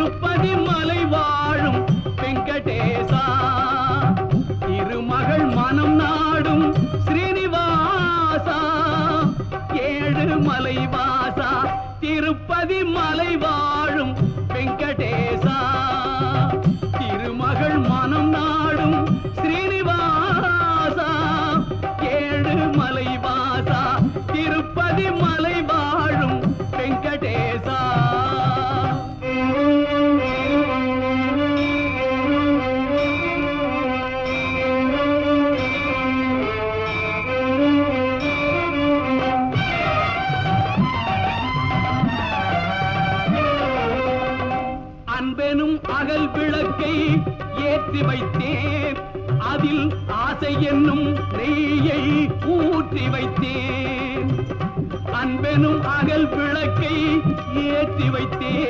திருப்பதி மலை வாழும் வெங்கடேசா, திருமகள் மனம் நாடும் ஸ்ரீனிவாசா, ஏழு மலை வாசா, திருப்பதி மலை வாழும் வெங்கடேசா, திருமகள் மனம் நாடும் ஸ்ரீனிவாசா, ஏழு மலை வாசா, திருப்பதி மலை வாழும் வெங்கடேசா. அன்பெனும் அகல் விளக்கை ஏற்றி வைத்தேன், அதில் ஆசை என்னும் நெய்யை ஊற்றி வைத்தேன். அன்பெனும் அகல் விளக்கை ஏற்றி வைத்தேன்.